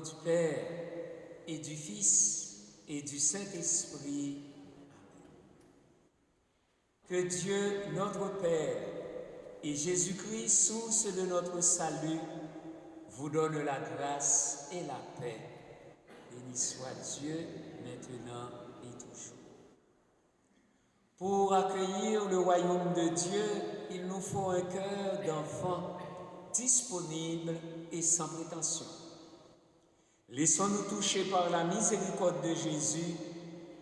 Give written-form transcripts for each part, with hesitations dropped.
nom du Père et du Fils et du Saint-Esprit. Que Dieu, notre Père, et Jésus-Christ, source de notre salut, vous donne la grâce et la paix. Béni soit Dieu, maintenant et toujours. Pour accueillir le royaume de Dieu, il nous faut un cœur d'enfant disponible et sans prétention. Laissons-nous toucher par la miséricorde de Jésus,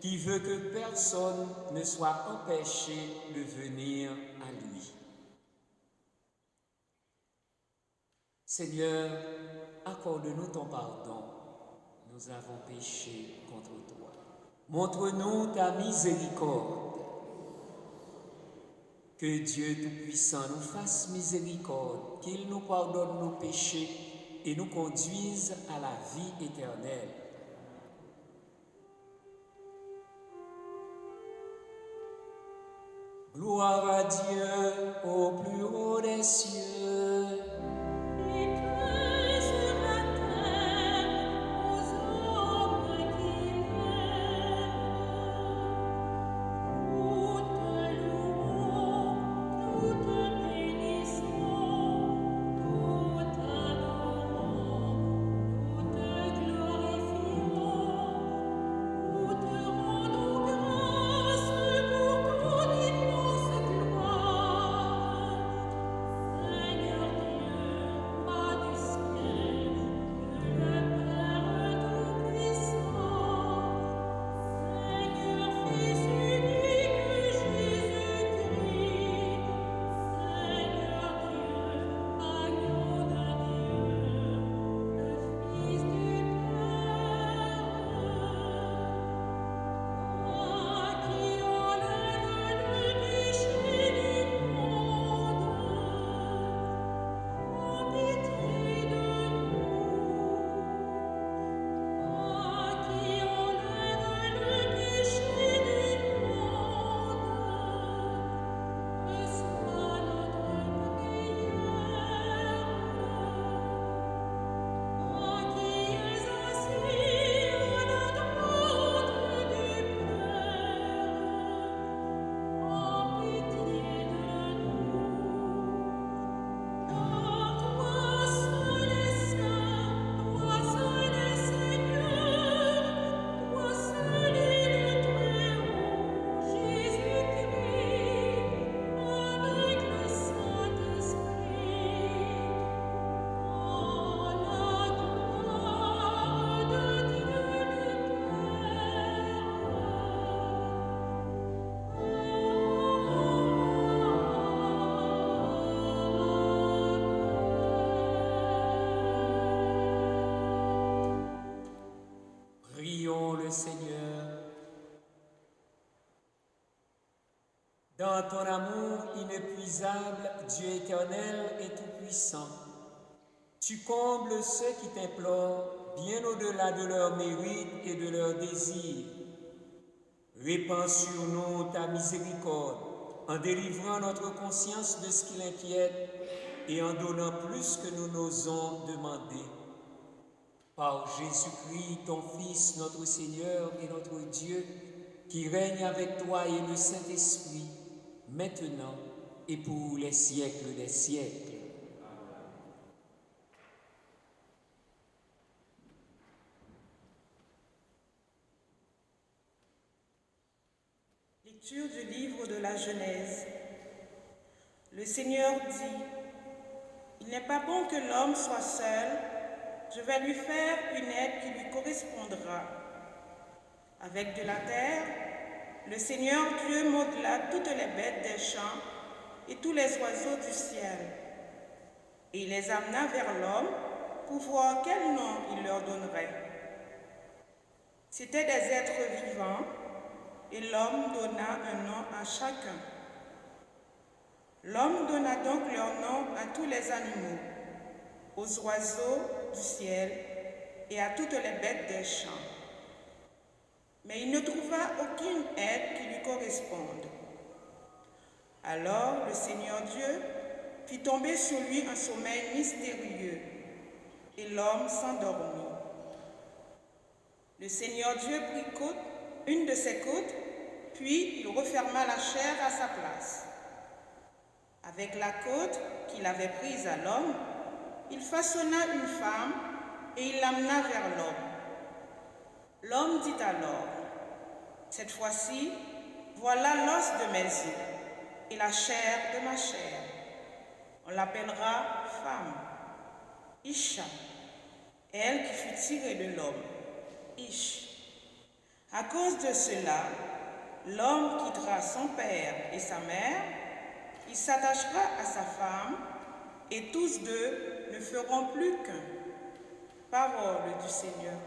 qui veut que personne ne soit empêché de venir à lui. Seigneur, accorde-nous ton pardon. Nous avons péché contre toi. Montre-nous ta miséricorde. Que Dieu Tout-Puissant nous fasse miséricorde, qu'il nous pardonne nos péchés et nous conduise à la vie éternelle. Gloire à Dieu au plus haut des cieux. Prions le Seigneur. Dans ton amour inépuisable, Dieu éternel et tout-puissant, tu combles ceux qui t'implorent bien au-delà de leurs mérites et de leurs désirs. Répands sur nous ta miséricorde en délivrant notre conscience de ce qui l'inquiète et en donnant plus que nous n'osons demander. Par Jésus-Christ, ton Fils, notre Seigneur et notre Dieu, qui règne avec toi et le Saint-Esprit, maintenant et pour les siècles des siècles. Lecture du livre de la Genèse. Le Seigneur dit, « Il n'est pas bon que l'homme soit seul, je vais lui faire une aide qui lui correspondra. » Avec de la terre, le Seigneur Dieu modela toutes les bêtes des champs et tous les oiseaux du ciel. Et il les amena vers l'homme pour voir quel nom il leur donnerait. C'étaient des êtres vivants, et l'homme donna un nom à chacun. L'homme donna donc leur nom à tous les animaux, aux oiseaux du ciel et à toutes les bêtes des champs. Mais il ne trouva aucune aide qui lui corresponde. Alors le Seigneur Dieu fit tomber sur lui un sommeil mystérieux, et l'homme s'endormit. Le Seigneur Dieu prit une de ses côtes, puis il referma la chair à sa place. Avec la côte qu'il avait prise à l'homme, il façonna une femme et il l'amena vers l'homme. L'homme dit alors, « Cette fois-ci, voilà l'os de mes os et la chair de ma chair. On l'appellera femme, Isha, elle qui fut tirée de l'homme, Ish. À cause de cela, l'homme quittera son père et sa mère, il s'attachera à sa femme, et tous deux ne feront plus qu'un. » Parole du Seigneur.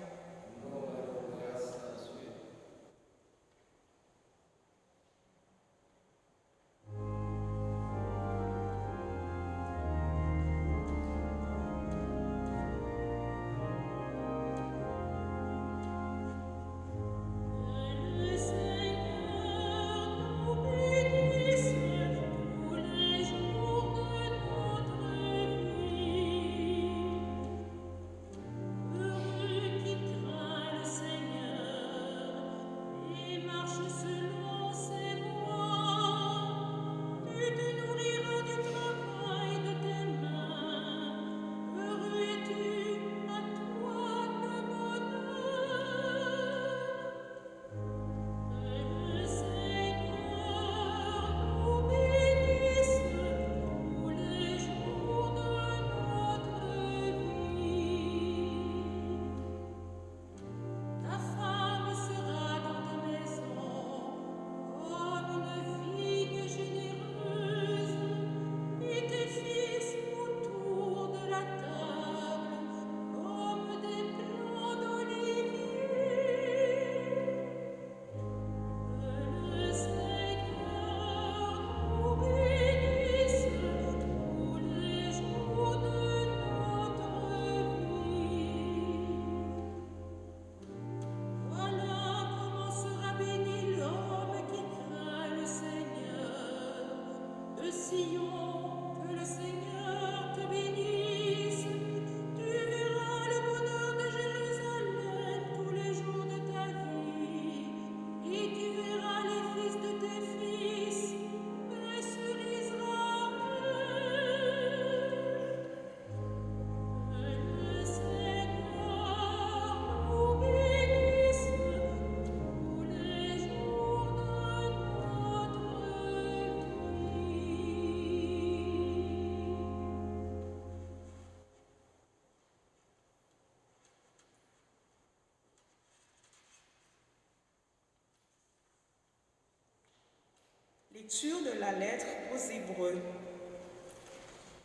Lecture de la lettre aux Hébreux.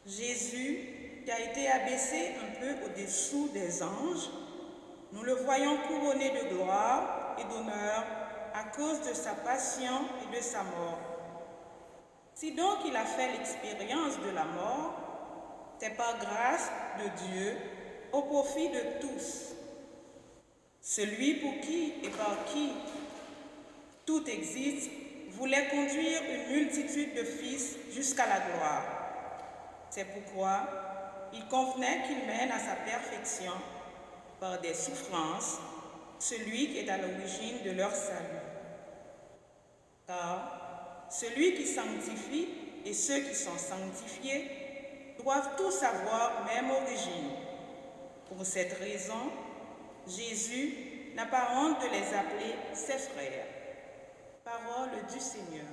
Jésus, qui a été abaissé un peu au-dessous des anges, nous le voyons couronné de gloire et d'honneur à cause de sa passion et de sa mort. Si donc il a fait l'expérience de la mort, c'est par grâce de Dieu au profit de tous. Celui pour qui et par qui tout existe voulait conduire une multitude de fils jusqu'à la gloire. C'est pourquoi il convenait qu'il mène à sa perfection, par des souffrances, celui qui est à l'origine de leur salut. Car celui qui sanctifie et ceux qui sont sanctifiés doivent tous avoir même origine. Pour cette raison, Jésus n'a pas honte de les appeler ses frères. Parole du Seigneur.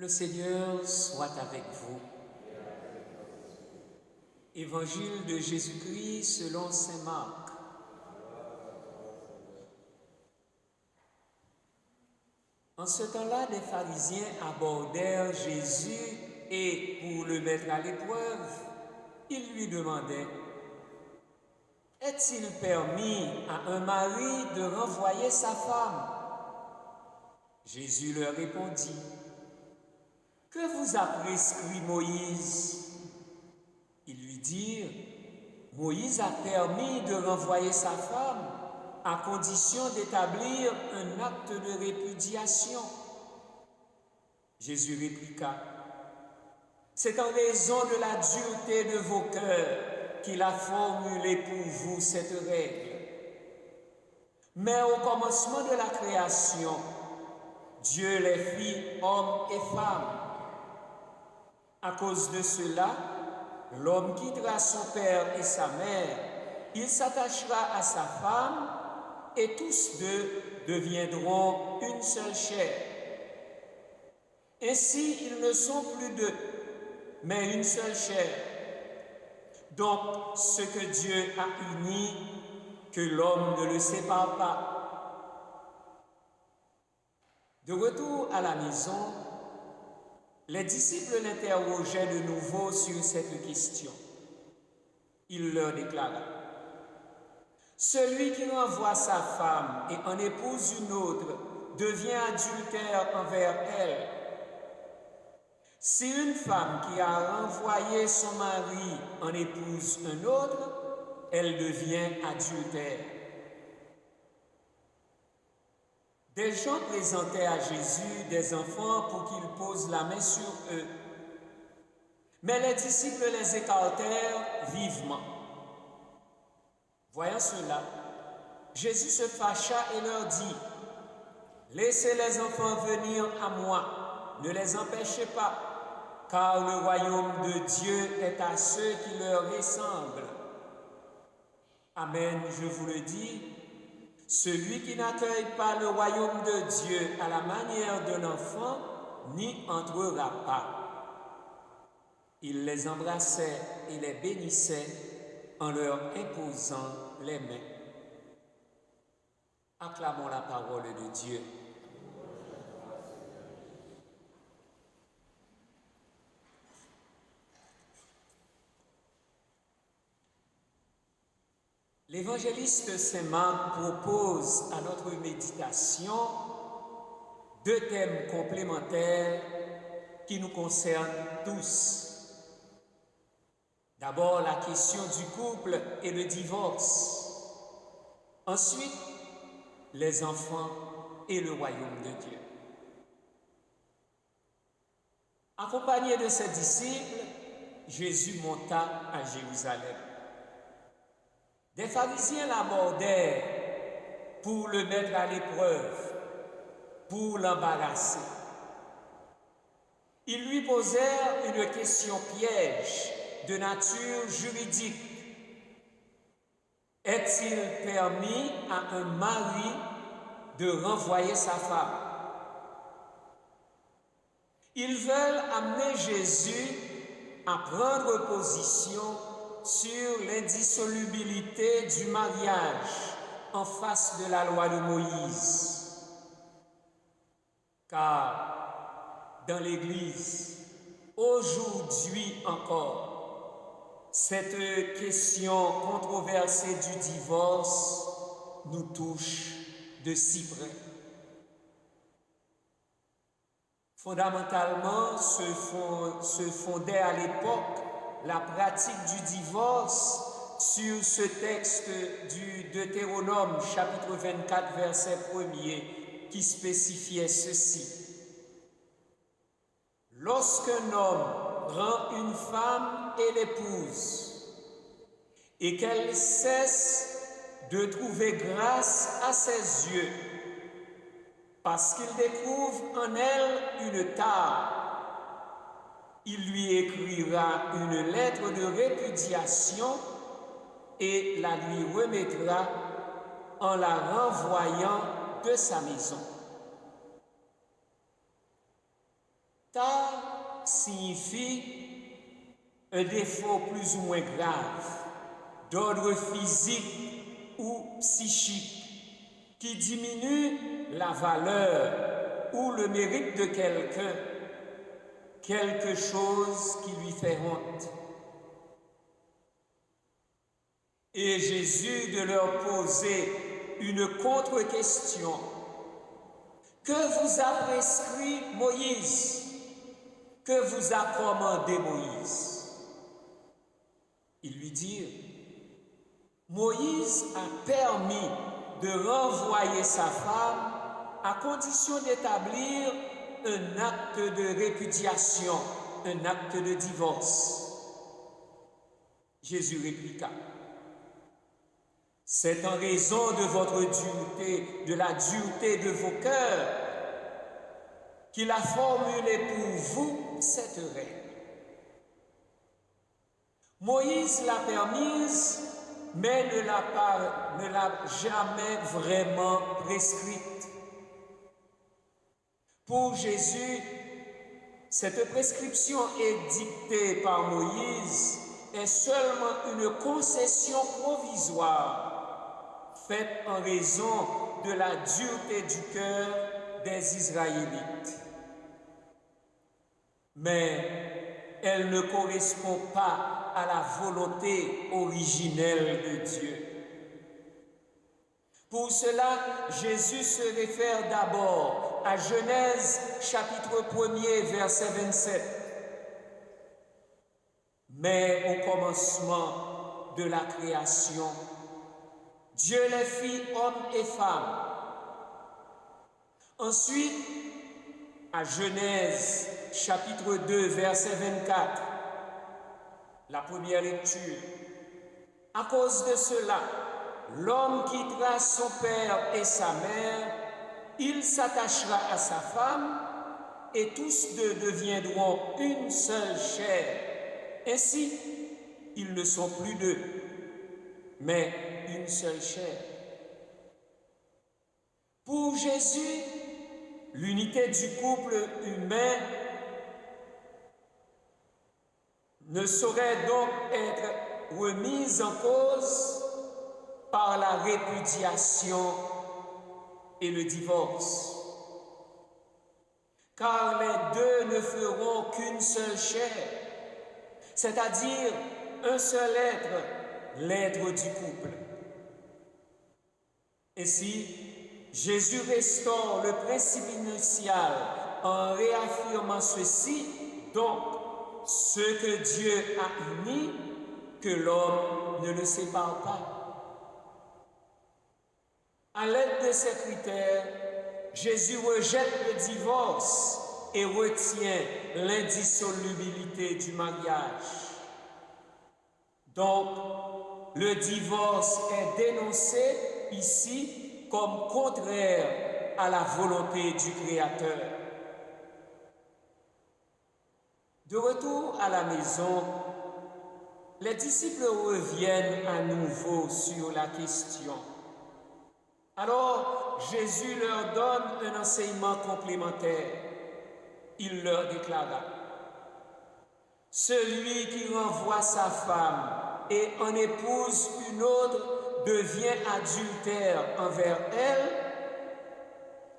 Le Seigneur soit avec vous. Évangile de Jésus-Christ selon saint Marc. En ce temps-là, des pharisiens abordèrent Jésus et, pour le mettre à l'épreuve, ils lui demandaient: est-il permis à un mari de renvoyer sa femme? Jésus leur répondit: que vous a prescrit Moïse? Ils lui dirent: Moïse a permis de renvoyer sa femme à condition d'établir un acte de répudiation. Jésus répliqua: c'est en raison de la dureté de vos cœurs qu'il a formulé pour vous cette règle. Mais au commencement de la création, Dieu les fit hommes et femmes. À cause de cela, l'homme quittera son père et sa mère, il s'attachera à sa femme, et tous deux deviendront une seule chair. Ainsi, ils ne sont plus deux, mais une seule chair. Donc, ce que Dieu a uni, que l'homme ne le sépare pas. De retour à la maison, les disciples l'interrogeaient de nouveau sur cette question. Il leur déclara: celui qui renvoie sa femme et en épouse une autre devient adultère envers elle. Si une femme qui a renvoyé son mari en épouse un autre, elle devient adultère. Des gens présentaient à Jésus des enfants pour qu'il pose la main sur eux. Mais les disciples les écartèrent vivement. Voyant cela, Jésus se fâcha et leur dit: laissez les enfants venir à moi, ne les empêchez pas, car le royaume de Dieu est à ceux qui leur ressemblent. Amen, je vous le dis, celui qui n'accueille pas le royaume de Dieu à la manière d'un enfant n'y entrera pas. Il les embrassait et les bénissait en leur imposant les mains. Acclamons la parole de Dieu. L'évangéliste saint Marc propose à notre méditation deux thèmes complémentaires qui nous concernent tous. D'abord, la question du couple et le divorce. Ensuite, les enfants et le royaume de Dieu. Accompagné de ses disciples, Jésus monta à Jérusalem. Des pharisiens l'abordèrent pour le mettre à l'épreuve, pour l'embarrasser. Ils lui posèrent une question piège de nature juridique. Est-il permis à un mari de renvoyer sa femme? Ils veulent amener Jésus à prendre position sur l'indissolubilité du mariage en face de la loi de Moïse. Car dans l'Église, aujourd'hui encore, cette question controversée du divorce nous touche de si près. Fondamentalement, se fondait à l'époque la pratique du divorce sur ce texte du Deutéronome, chapitre 24, verset 1er, qui spécifiait ceci. Lorsqu'un homme prend une femme et l'épouse, et qu'elle cesse de trouver grâce à ses yeux, parce qu'il découvre en elle une tare, il lui écrira une lettre de répudiation et la lui remettra en la renvoyant de sa maison. Tard signifie un défaut plus ou moins grave, d'ordre physique ou psychique, qui diminue la valeur ou le mérite de quelqu'un, quelque chose qui lui fait honte. Et Jésus de leur poser une contre-question. Que vous a prescrit Moïse? Que vous a commandé Moïse? Ils lui dirent, Moïse a permis de renvoyer sa femme à condition d'établir un acte de répudiation, un acte de divorce. Jésus répliqua, c'est en raison de votre dureté, de la dureté de vos cœurs, qu'il a formulé pour vous cette règle. Moïse l'a permise, mais ne l'a jamais vraiment prescrite. Pour Jésus, cette prescription édictée par Moïse est seulement une concession provisoire faite en raison de la dureté du cœur des Israélites. Mais elle ne correspond pas à la volonté originelle de Dieu. Pour cela, Jésus se réfère d'abord à Genèse chapitre 1er, verset 27. Mais au commencement de la création, Dieu les fit hommes et femmes. Ensuite, à Genèse chapitre 2, verset 24, la première lecture. À cause de cela, l'homme quittera son père et sa mère, il s'attachera à sa femme, et tous deux deviendront une seule chair. Ainsi, ils ne sont plus deux, mais une seule chair. Pour Jésus, l'unité du couple humain ne saurait donc être remise en cause par la répudiation et le divorce. Car les deux ne feront qu'une seule chair, c'est-à-dire un seul être, l'être du couple. Ainsi, Jésus restaure le principe initial en réaffirmant ceci, donc, ce que Dieu a uni, que l'homme ne le sépare pas. À l'aide de ces critères, Jésus rejette le divorce et retient l'indissolubilité du mariage. Donc, le divorce est dénoncé ici comme contraire à la volonté du Créateur. De retour à la maison, les disciples reviennent à nouveau sur la question. Alors, Jésus leur donne un enseignement complémentaire. Il leur déclara, « Celui qui renvoie sa femme et en épouse une autre devient adultère envers elle.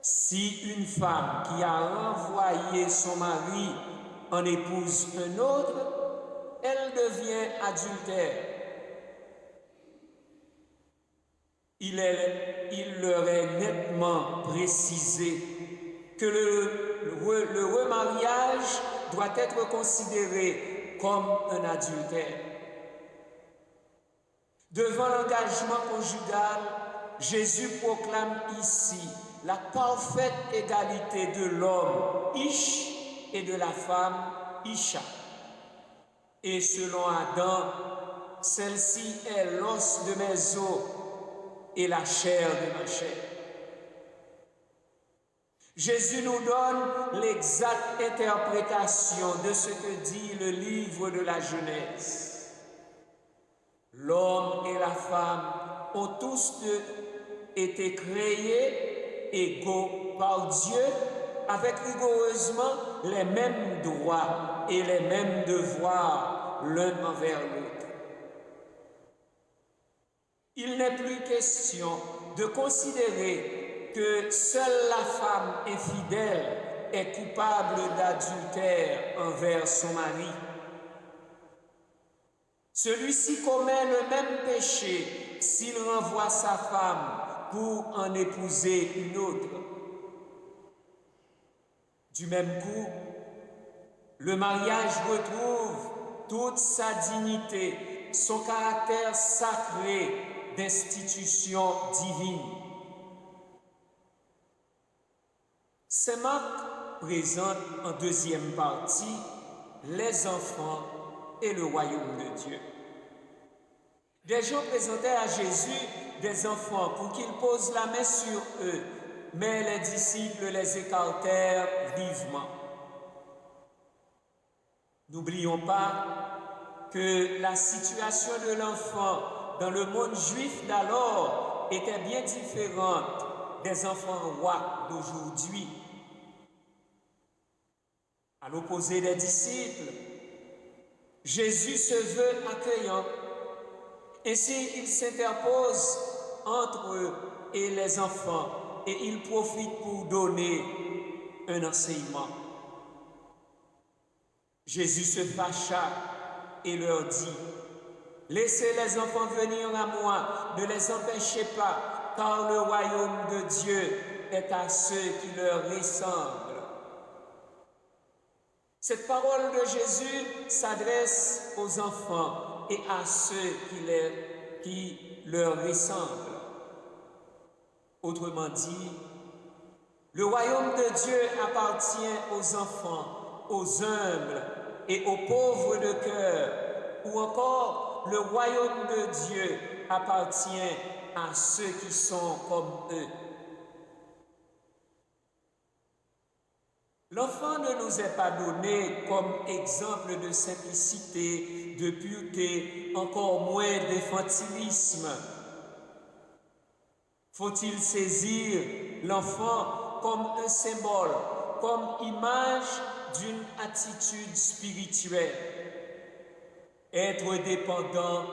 Si une femme qui a renvoyé son mari en épouse un autre, elle devient adultère. » Il leur est nettement précisé que le remariage doit être considéré comme un adultère. Devant l'engagement conjugal, Jésus proclame ici la parfaite égalité de l'homme, Ish, et de la femme, Isha. Et selon Adam, celle-ci est l'os de mes os et la chair de ma chair. Jésus nous donne l'exacte interprétation de ce que dit le livre de la Genèse. L'homme et la femme ont tous deux été créés égaux par Dieu avec rigoureusement les mêmes droits et les mêmes devoirs l'un envers l'autre. Il n'est plus question de considérer que seule la femme infidèle est coupable d'adultère envers son mari. Celui-ci commet le même péché s'il renvoie sa femme pour en épouser une autre. Du même coup, le mariage retrouve toute sa dignité, son caractère sacré d'institution divine. Saint Marc présente en deuxième partie les enfants et le royaume de Dieu. Des gens présentaient à Jésus des enfants pour qu'il pose la main sur eux, mais les disciples les écartèrent vivement. N'oublions pas que la situation de l'enfant dans le monde juif d'alors était bien différente des enfants rois d'aujourd'hui. À l'opposé des disciples, Jésus se veut accueillant. Ainsi, il s'interpose entre eux et les enfants et il profite pour donner un enseignement. Jésus se fâcha et leur dit: « Laissez les enfants venir à moi, ne les empêchez pas, car le royaume de Dieu est à ceux qui leur ressemblent. » Cette parole de Jésus s'adresse aux enfants et à ceux qui leur ressemblent. Autrement dit, le royaume de Dieu appartient aux enfants, aux humbles et aux pauvres de cœur, ou encore le royaume de Dieu appartient à ceux qui sont comme eux. L'enfant ne nous est pas donné comme exemple de simplicité, de pureté, encore moins d'infantilisme. Faut-il saisir l'enfant comme un symbole, comme image d'une attitude spirituelle? Être dépendant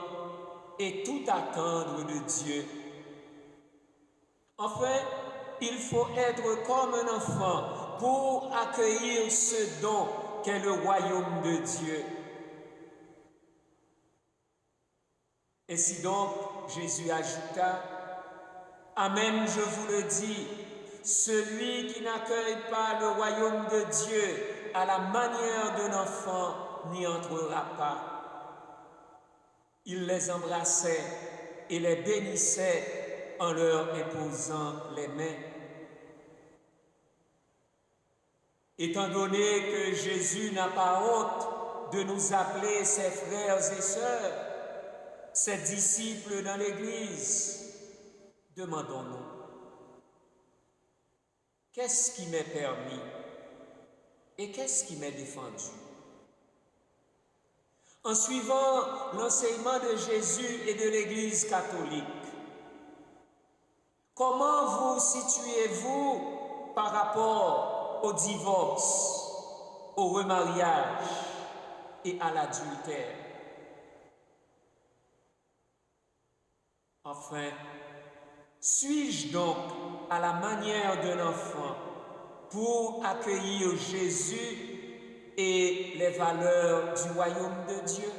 et tout attendre de Dieu. Enfin, il faut être comme un enfant pour accueillir ce don qu'est le royaume de Dieu. Ainsi donc, Jésus ajouta: « Amen, je vous le dis, celui qui n'accueille pas le royaume de Dieu à la manière d'un enfant n'y entrera pas. » Il les embrassait et les bénissait en leur imposant les mains. Étant donné que Jésus n'a pas honte de nous appeler ses frères et sœurs, ses disciples dans l'Église, demandons-nous: qu'est-ce qui m'est permis et qu'est-ce qui m'est défendu? En suivant l'enseignement de Jésus et de l'Église catholique, comment vous situez-vous par rapport au divorce, au remariage et à l'adultère? Enfin, suis-je donc à la manière d'un enfant pour accueillir Jésus et les valeurs du royaume de Dieu?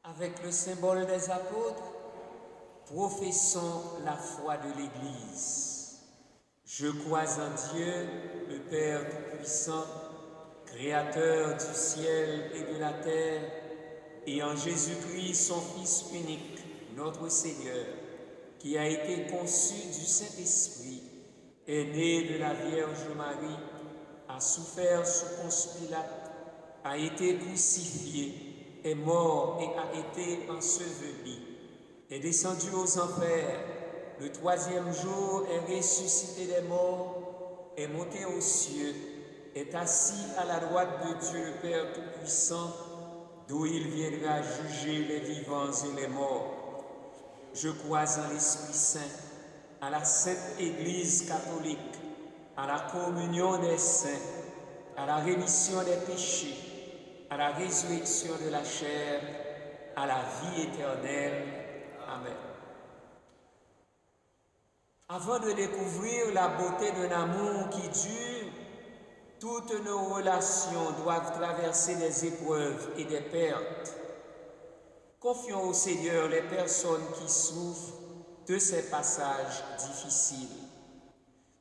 Avec le symbole des apôtres, professons la foi de l'Église. Je crois en Dieu, le Père Tout-Puissant, Créateur du ciel et de la terre, et en Jésus-Christ, son Fils unique, notre Seigneur, qui a été conçu du Saint-Esprit, est né de la Vierge Marie, a souffert sous Ponce Pilate, a été crucifié, est mort et a été enseveli, est descendu aux enfers, le troisième jour est ressuscité des morts, est monté aux cieux, est assis à la droite de Dieu le Père Tout-Puissant, d'où il viendra juger les vivants et les morts. Je crois en l'Esprit Saint, à la Sainte Église catholique, à la communion des saints, à la rémission des péchés, à la résurrection de la chair, à la vie éternelle. Amen. Avant de découvrir la beauté d'un amour qui dure, toutes nos relations doivent traverser des épreuves et des pertes. Confions au Seigneur les personnes qui souffrent de ces passages difficiles.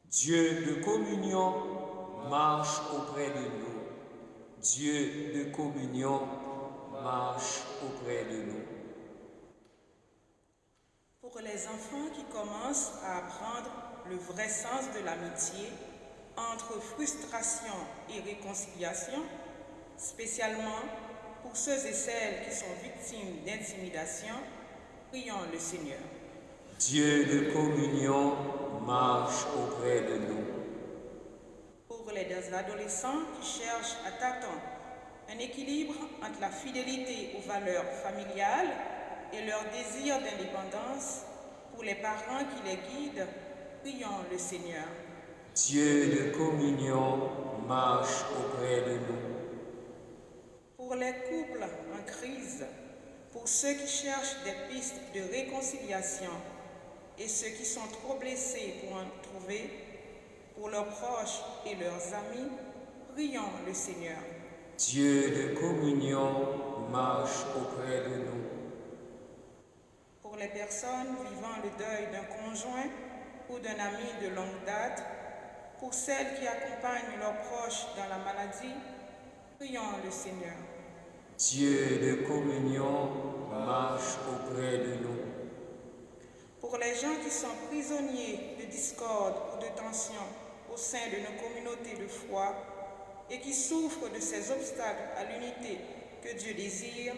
Dieu de communion marche auprès de nous. Dieu de communion marche auprès de nous. Pour les enfants qui commencent à apprendre le vrai sens de l'amitié entre frustration et réconciliation, spécialement pour ceux et celles qui sont victimes d'intimidation, prions le Seigneur. Dieu de communion marche auprès de nous. Pour les adolescents qui cherchent à tâtons un équilibre entre la fidélité aux valeurs familiales et leur désir d'indépendance, pour les parents qui les guident, prions le Seigneur. Dieu de communion marche auprès de nous. Pour les couples en crise, pour ceux qui cherchent des pistes de réconciliation et ceux qui sont trop blessés pour en trouver, pour leurs proches et leurs amis, prions le Seigneur. Dieu de communion marche auprès de nous. Pour les personnes vivant le deuil d'un conjoint ou d'un ami de longue date, pour celles qui accompagnent leurs proches dans la maladie, prions le Seigneur. Dieu de communion marche auprès de nous. Pour les gens qui sont prisonniers de discorde ou de tension au sein de nos communautés de foi et qui souffrent de ces obstacles à l'unité que Dieu désire,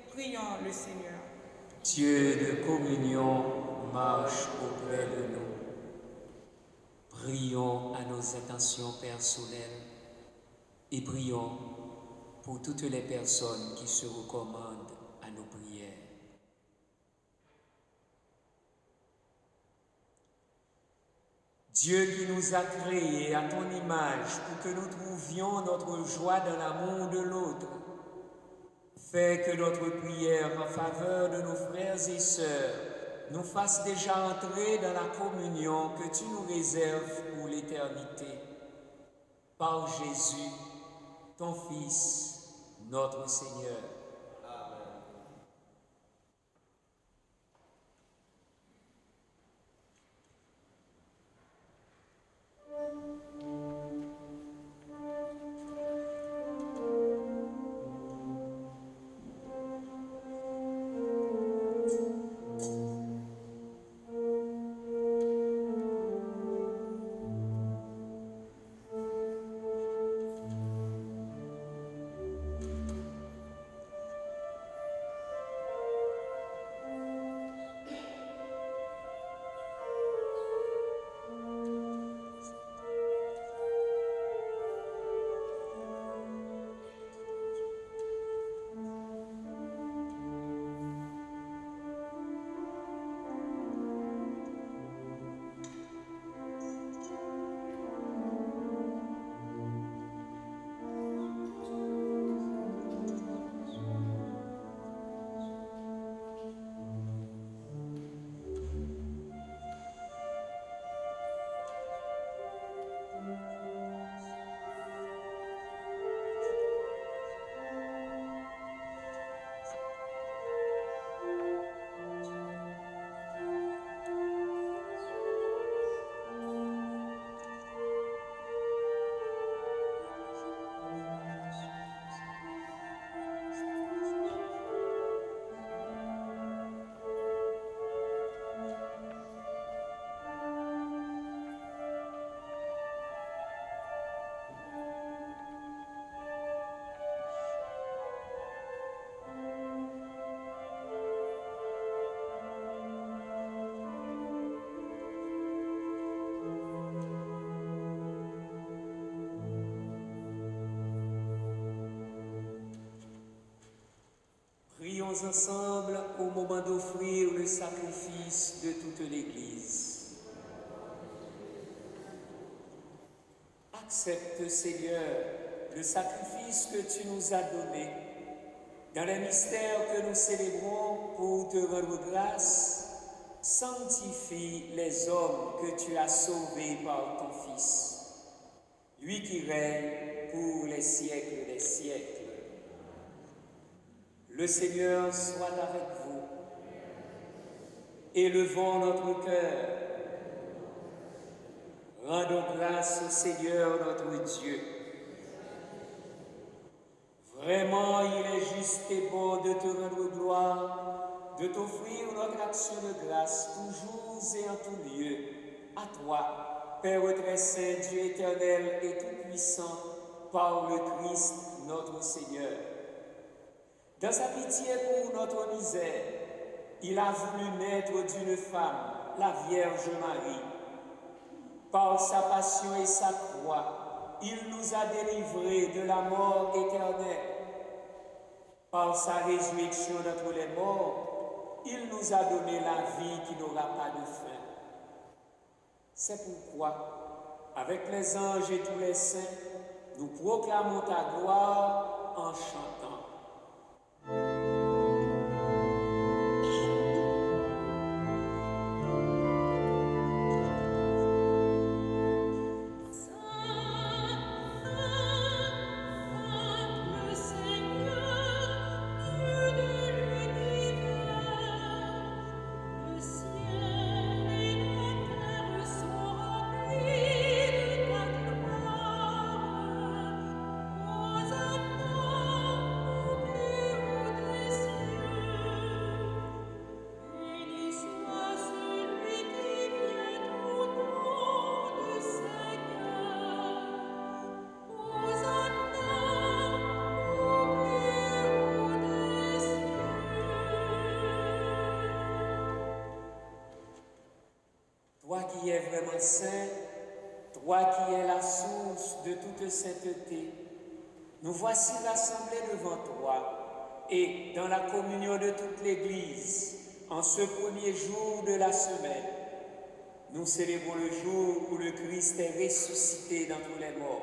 prions le Seigneur. Dieu de communion marche auprès de nous. Prions à nos intentions personnelles et prions pour toutes les personnes qui se recommandent à nos prières. Dieu qui nous a créés à ton image pour que nous trouvions notre joie dans l'amour de l'autre, fais que notre prière en faveur de nos frères et sœurs nous fasse déjà entrer dans la communion que tu nous réserves pour l'éternité. Par Jésus, ton Fils, notre Seigneur. prions ensemble au moment d'offrir le sacrifice de toute l'Église. Accepte, Seigneur, le sacrifice que tu nous as donné dans les mystères que nous célébrons pour te rendre grâce. Sanctifie les hommes que tu as sauvés par ton Fils, lui qui règne pour les siècles des siècles. Le Seigneur soit avec vous. Élevons notre cœur. Rendons grâce au Seigneur notre Dieu. Vraiment, il est juste et bon de te rendre gloire, de t'offrir notre action de grâce, toujours et en tout lieu. À toi, Père très saint, Dieu éternel et tout-puissant, par le Christ notre Seigneur. Dans sa pitié pour notre misère, il a voulu naître d'une femme, la Vierge Marie. Par sa passion et sa croix, il nous a délivrés de la mort éternelle. Par sa résurrection d'entre les morts, il nous a donné la vie qui n'aura pas de fin. C'est pourquoi, avec les anges et tous les saints, nous proclamons ta gloire en chantant. Toi qui es vraiment saint, toi qui es la source de toute sainteté, nous voici rassemblés devant toi et dans la communion de toute l'Église, en ce premier jour de la semaine, nous célébrons le jour où le Christ est ressuscité d'entre les morts.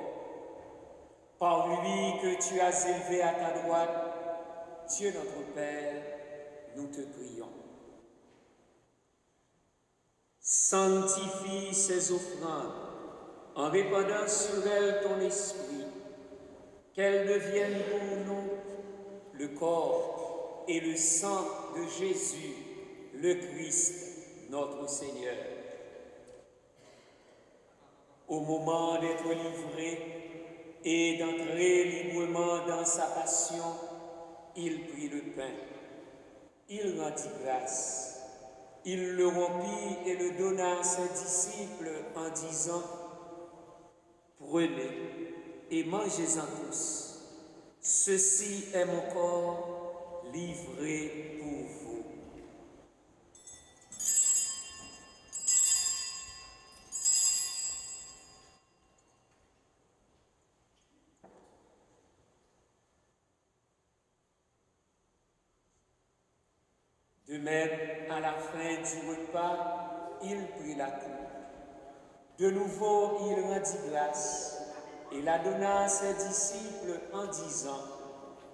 Par lui que tu as élevé à ta droite, Dieu notre Père, nous te prions. Sanctifie ces offrandes en répandant sur elles ton esprit, qu'elles deviennent pour nous le corps et le sang de Jésus, le Christ, notre Seigneur. Au moment d'être livré et d'entrer librement dans sa passion, il prit le pain, il rendit grâce. Il le rompit et le donna à ses disciples en disant « Prenez et mangez-en tous. Ceci est mon corps livré pour vous. » De même, à la fin du repas, il prit la coupe. De nouveau, il rendit grâce et la donna à ses disciples en disant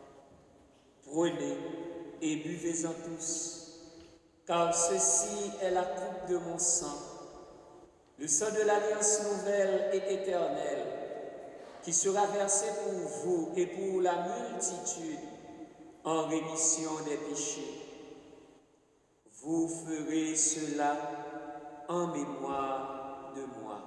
« Prenez et buvez-en tous, car ceci est la coupe de mon sang, le sang de l'alliance nouvelle et éternelle, qui sera versé pour vous et pour la multitude en rémission des péchés. Vous ferez cela en mémoire de moi. »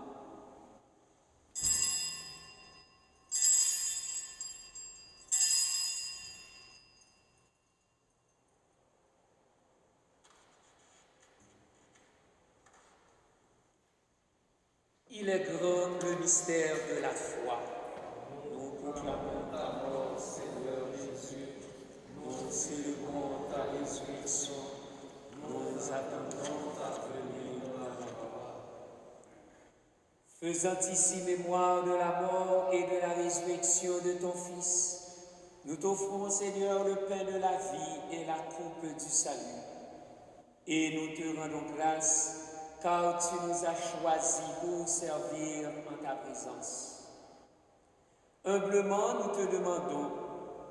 Il est grand le mystère de la foi. Nous proclamons ta mort, Seigneur Jésus. Nous célébrons ta résurrection. Nous attendons ta venue dans la gloire. Faisant ici mémoire de la mort et de la résurrection de ton Fils, Nous t'offrons, Seigneur, le pain de la vie et la coupe du salut. Et nous te rendons grâce, car tu nous as choisis pour servir en ta présence. Humblement, nous te demandons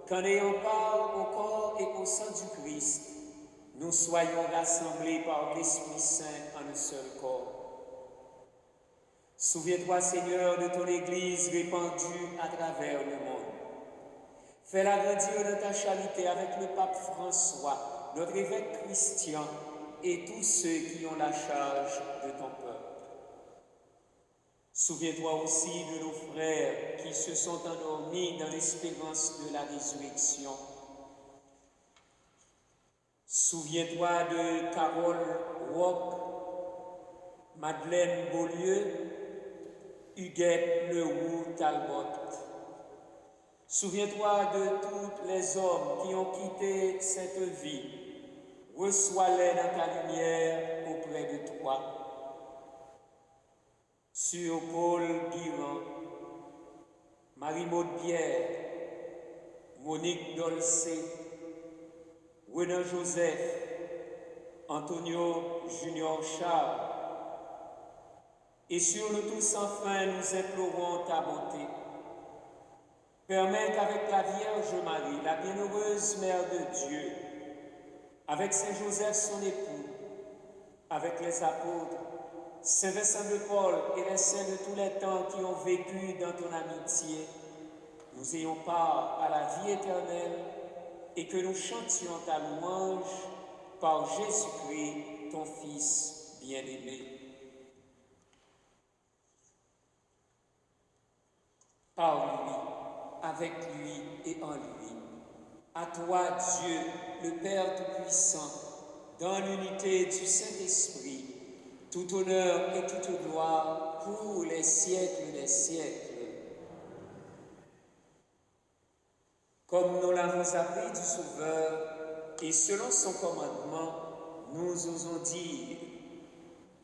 qu'en ayant part au corps et au sang du Christ, nous soyons rassemblés par l'Esprit Saint en un seul corps. Souviens-toi, Seigneur, de ton Église répandue à travers le monde. Fais-la grandir de ta charité avec le pape François, notre évêque Christian et tous ceux qui ont la charge de ton peuple. Souviens-toi aussi de nos frères qui se sont endormis dans l'espérance de la résurrection. Souviens-toi de Carole Roch, Madeleine Beaulieu, Huguette Leroux Talbot. Souviens-toi de tous les hommes qui ont quitté cette vie. Reçois-les dans ta lumière auprès de toi. Sur Paul Guirand, Marie-Maude Pierre, Monique Dolcé, Renan Joseph, Antonio Junior Charles. Et sur nous tous enfin, nous implorons ta bonté. Permets qu'avec la Vierge Marie, la bienheureuse Mère de Dieu, avec Saint Joseph son époux, avec les apôtres, Saint Vincent de Paul et les saints de tous les temps qui ont vécu dans ton amitié, nous ayons part à la vie éternelle et que nous chantions ta louange par Jésus-Christ, ton Fils bien-aimé. Par lui, avec lui et en lui. À toi, Dieu, le Père Tout-Puissant, dans l'unité du Saint-Esprit, tout honneur et toute gloire pour les siècles des siècles. Comme nous l'avons appris du Sauveur, et selon son commandement, nous osons dire,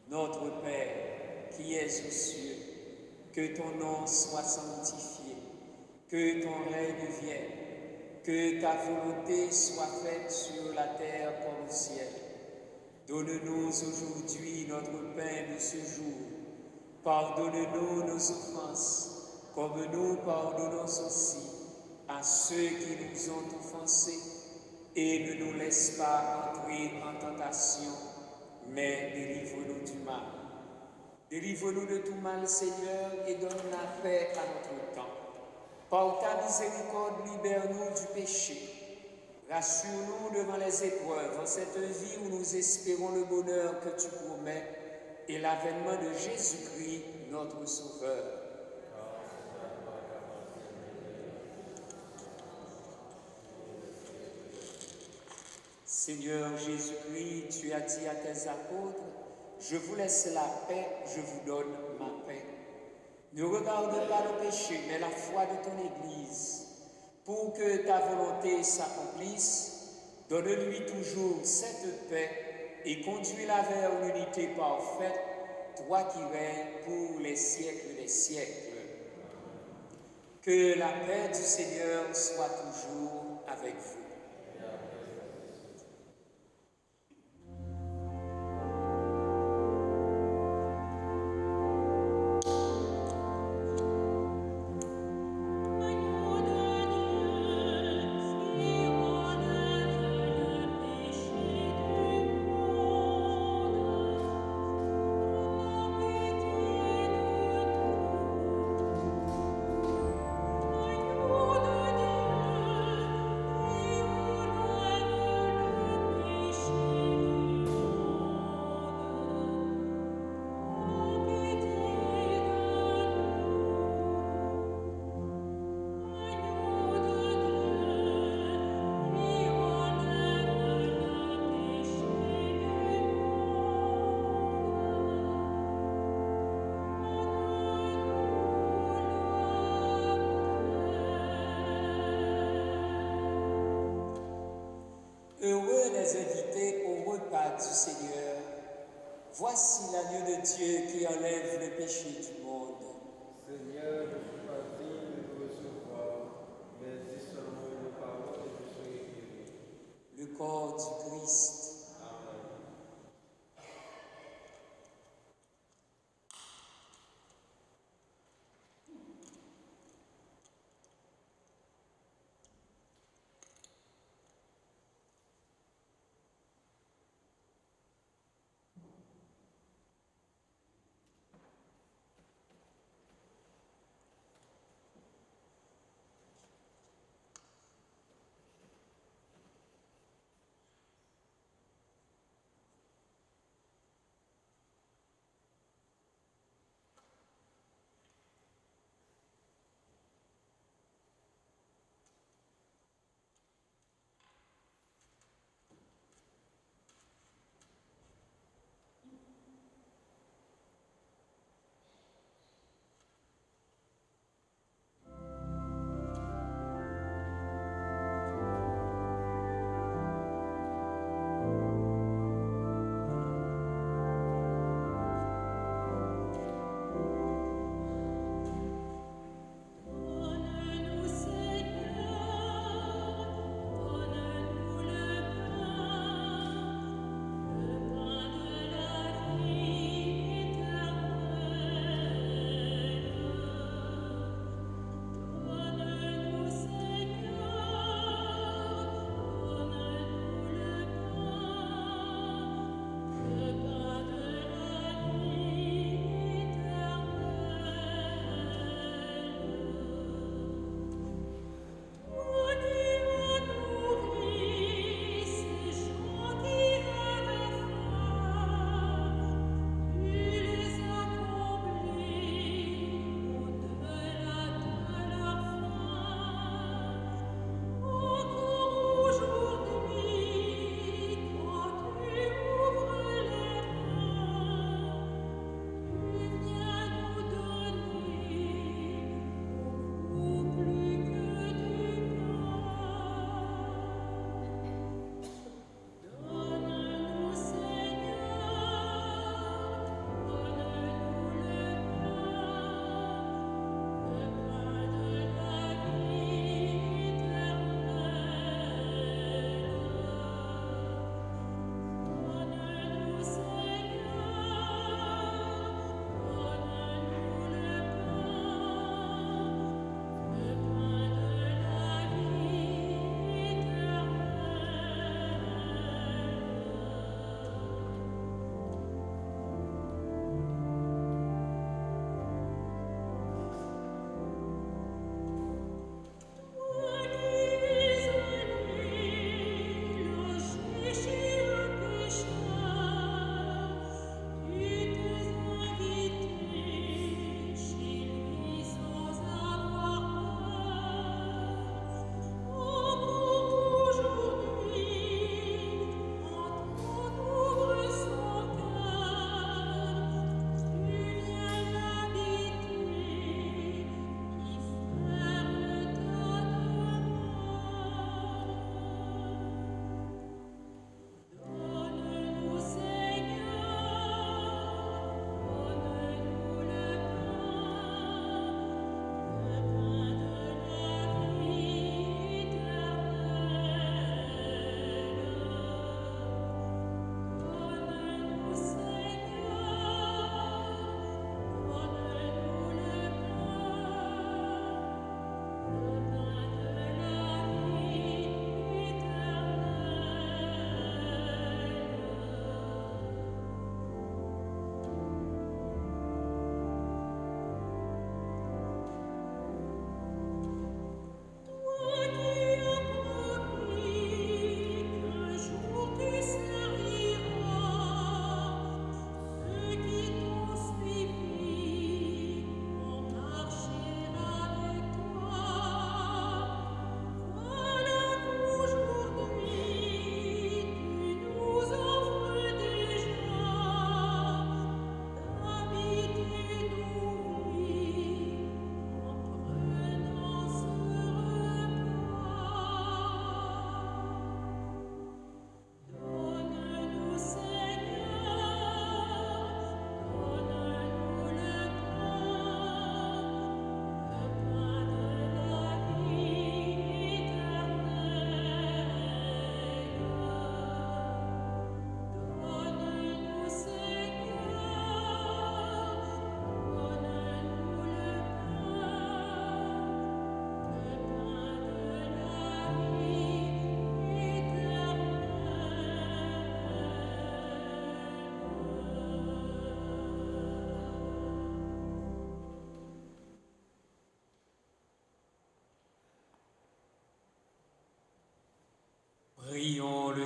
Notre Père, qui es aux cieux, que ton nom soit sanctifié, que ton règne vienne, que ta volonté soit faite sur la terre comme au ciel. Donne-nous aujourd'hui notre pain de ce jour. Pardonne-nous nos offenses, comme nous pardonnons aussi à ceux qui nous ont offensés. Et ne nous laisse pas entrer en tentation, mais délivre-nous du mal. Délivre-nous de tout mal, Seigneur, et donne la paix à notre temps. Par ta miséricorde, libère-nous du péché. Rassure-nous devant les épreuves, en cette vie où nous espérons le bonheur que tu promets et l'avènement de Jésus-Christ, notre Sauveur. Seigneur Jésus-Christ, tu as dit à tes apôtres, je vous laisse la paix, je vous donne ma paix. Ne regarde pas le péché, mais la foi de ton Église. Pour que ta volonté s'accomplisse, donne-lui toujours cette paix et conduis-la vers l'unité parfaite, toi qui règnes pour les siècles des siècles. Que la paix du Seigneur soit toujours avec vous. Heureux les invités au repas du Seigneur. Voici l'agneau de Dieu qui enlève le péché du monde. Seigneur, je ne suis pas digne de recevoir, mais dis seulement une corps du Christ.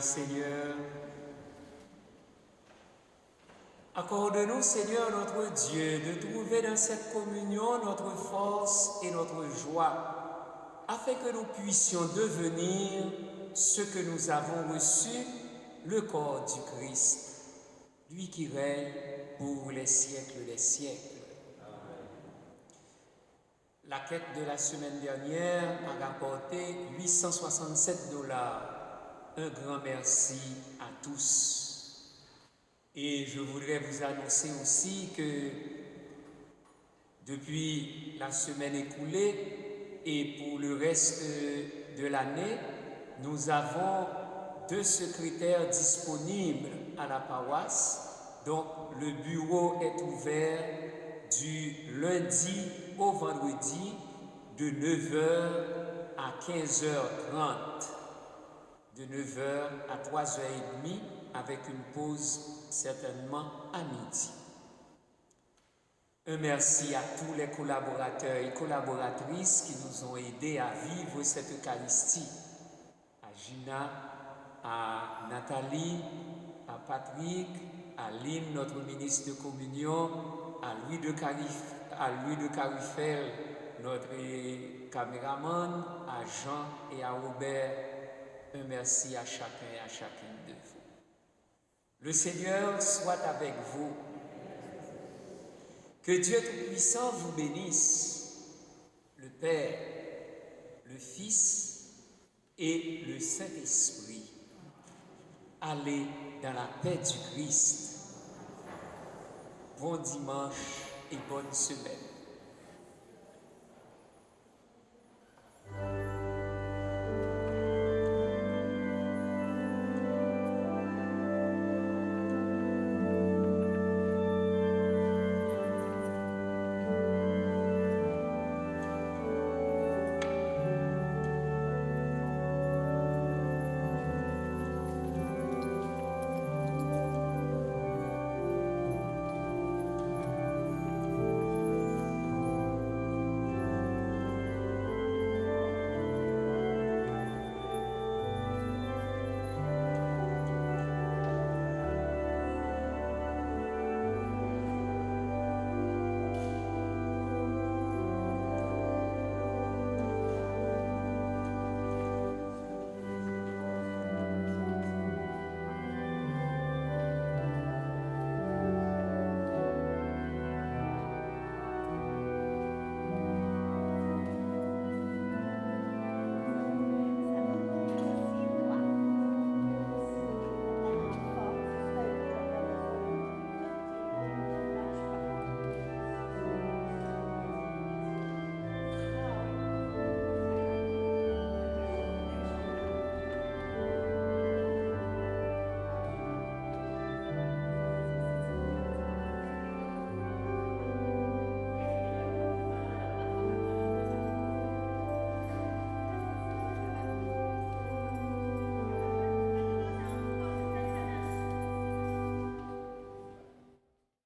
le Seigneur. Accorde-nous, Seigneur notre Dieu, de trouver dans cette communion notre force et notre joie, afin que nous puissions devenir ce que nous avons reçu, le corps du Christ, lui qui règne pour les siècles des siècles. La quête de la semaine dernière a rapporté $867. Un grand merci à tous. Et je voudrais vous annoncer aussi que depuis la semaine écoulée et pour le reste de l'année, nous avons 2 secrétaires disponibles à la paroisse. Donc le bureau est ouvert du lundi au vendredi de 9h à 15h30, de 9h à 3h30 avec une pause certainement à midi. Un merci à tous les collaborateurs et collaboratrices qui nous ont aidés à vivre cette Eucharistie. À Gina, à Nathalie, à Patrick, à Lynn, notre ministre de communion, à Louis de Carufel, notre caméraman, à Jean et à Robert. Un merci à chacun et à chacune de vous. Le Seigneur soit avec vous. Que Dieu Tout-Puissant vous bénisse, le Père, le Fils et le Saint-Esprit. Allez dans la paix du Christ. Bon dimanche et bonne semaine.